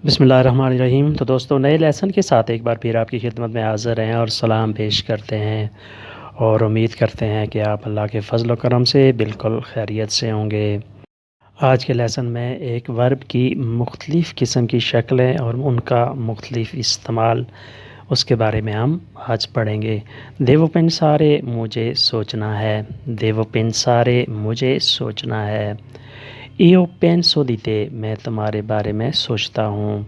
بسم اللہ الرحمن الرحیم۔ تو دوستو، نئے لیسن کے ساتھ ایک بار پھر آپ کی خدمت میں حاضر ہیں اور سلام پیش کرتے ہیں اور امید کرتے ہیں کہ آپ اللہ کے فضل و کرم سے بالکل خیریت سے ہوں گے۔ آج کے لیسن میں ایک ورب کی مختلف قسم کی شکلیں اور ان کا مختلف استعمال، اس کے بارے میں ہم آج پڑھیں گے۔ دیو پنسارے مجھے سوچنا ہے، دیو پنسارے مجھے سوچنا ہے۔ ایو پینسو دیتے میں تمہارے بارے میں سوچتا ہوں،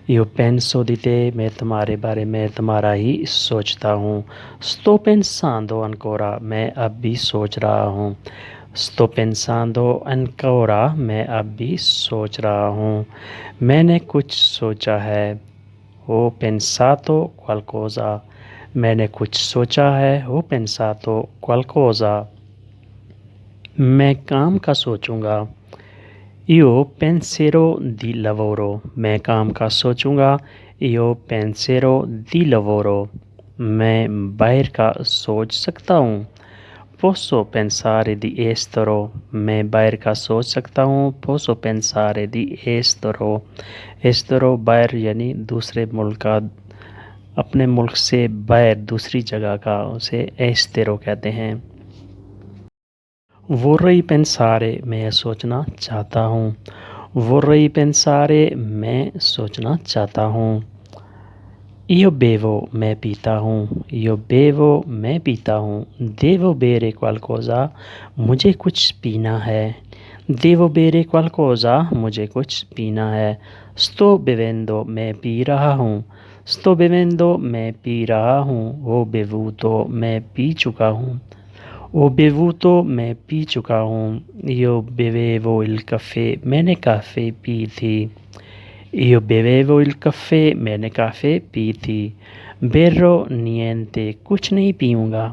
ایو پینسو دیتے میں تمہارے بارے میں تمہارا ہی سوچتا ہوں۔ ستو پینساندو انکورا میں اب بھی سوچ رہا ہوں، ستو پینساندو انکورا میں اب بھی سوچ رہا ہوں۔ میں نے کچھ سوچا ہے، ہو پینساتو qualcosa، میں نے کچھ سوچا ہے، ہو پینساتو qualcosa۔ میں کام کا سوچوں گا، ایو پینسیرو دی لورو، میں کام کا سوچوں گا، ایو پینسیرو دی لورو۔ میں باہر کا سوچ سکتا ہوں، پوسو پینسارے دی ایسترو، میں باہر کا سوچ سکتا ہوں، پوسو پینسارے دی ایسترو۔ ایسترو باہر یعنی دوسرے ملک کا، اپنے ملک سے باہر دوسری جگہ کا اسے ایسترو کہتے ہیں۔ وورئی پینسارے میں سوچنا چاہتا ہوں، وورئی پینسارے میں سوچنا چاہتا ہوں۔ ایو بیوو میں پیتا ہوں، ایو بیوو میں پیتا ہوں۔ دیوو بیرے qualcosa، مجھے کچھ پینا ہے، دیوو بیرے qualcosa، مجھے کچھ پینا ہے۔ ستو بیویندو میں پی رہا ہوں، ستو بیویندو میں پی رہا ہوں، او بیووتو میں پی چکا ہوں، او بیووتو میں پی چکا ہوں۔ ایو بیویوو il caffè، میں نے کافی پی تھی، ایو بیویوو il caffè، میں نے کافی پی تھی۔ بیرو نینتے، کچھ نہیں پیوں گا،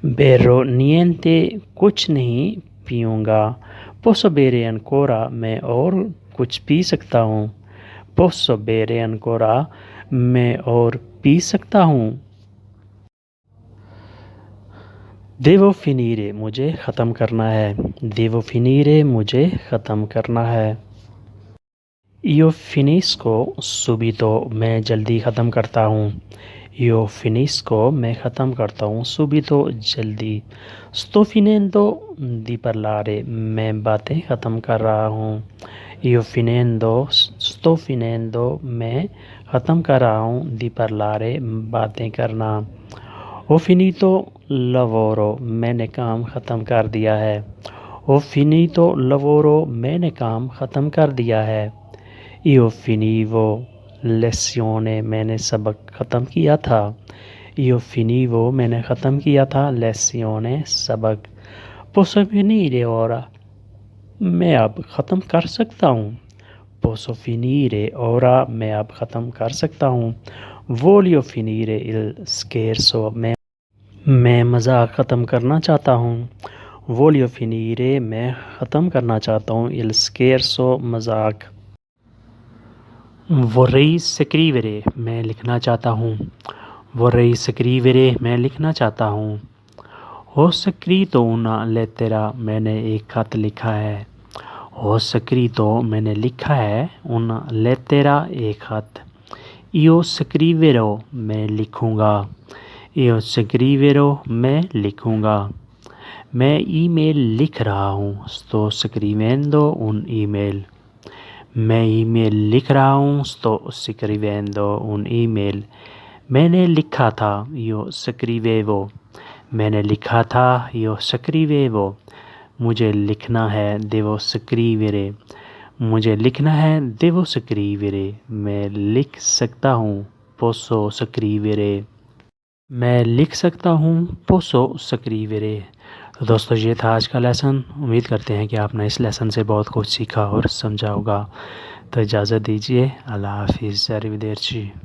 بیرو نینتے، کچھ نہیں پیوں گا۔ پوسو بیرے انکورا، میں اور کچھ پی سکتا ہوں، پوسو بیرے انکورا، میں اور پی سکتا ہوں۔ دیوو فینیرے مجھے ختم کرنا ہے، دیوو فینیرے مجھے ختم کرنا ہے۔ ایو فینیسکو سوبیتو، میں جلدی ختم کرتا ہوں، ایو فینیسکو میں ختم کرتا ہوں، سوبیتو جلدی۔ ستو فینیندو دی پرلارے، میں باتیں ختم کر رہا ہوں، ایو فینیندو، ستو فینیندو، میں ختم کر رہا ہوں، دی پرلارے، باتیں کرنا۔ ہو فینیتو لورو، میں نے کام ختم کر دیا ہے، ہو فینیتو لورو، میں نے کام ختم کر دیا ہے۔ ایو فینیوو لیسیونے، میں نے سبق ختم کیا تھا، ایو فینیوو، میں نے ختم کیا تھا، لیسیونے سبق۔ پوسو فینیرے اورا، میں اب ختم کر سکتا ہوں، پوسو فینیرے اورا، میں اب ختم کر سکتا ہوں۔ وولیو فینیرے il scherzo، میں مذاق ختم کرنا چاہتا ہوں، وولیو فینیرے، میں ختم کرنا چاہتا ہوں، il scherzo، مذاق۔ وورئی سکریورے، میں لکھنا چاہتا ہوں، وورئی سکریورے، میں لکھنا چاہتا ہوں۔ ہو سکریتو una lettera، میں نے ایک خط لکھا ہے، ہو سکریتو، میں نے لکھا ہے، una lettera، ایک خط۔ ایو سکریورو، میں لکھوں گا، ایو سکریورو، میں لکھوں گا۔ میں ای میل لکھ رہا ہوں، sto scrivendo un email، میں ای میل لکھ رہا ہوں، sto scrivendo un email۔ میں نے لکھا تھا، io scrivevo، میں نے لکھا تھا، io scrivevo۔ مجھے لکھنا ہے، devo scrivere، مجھے لکھنا ہے، devo scrivere۔ میں لکھ سکتا ہوں، posso scrivere، میں لکھ سکتا ہوں، posso scrivere۔ تو دوستو، یہ تھا آج کا لیسن۔ امید کرتے ہیں کہ آپ نے اس لیسن سے بہت کچھ سیکھا اور سمجھا ہوگا۔ تو اجازت دیجیے، اللہ حافظ، arrivederci۔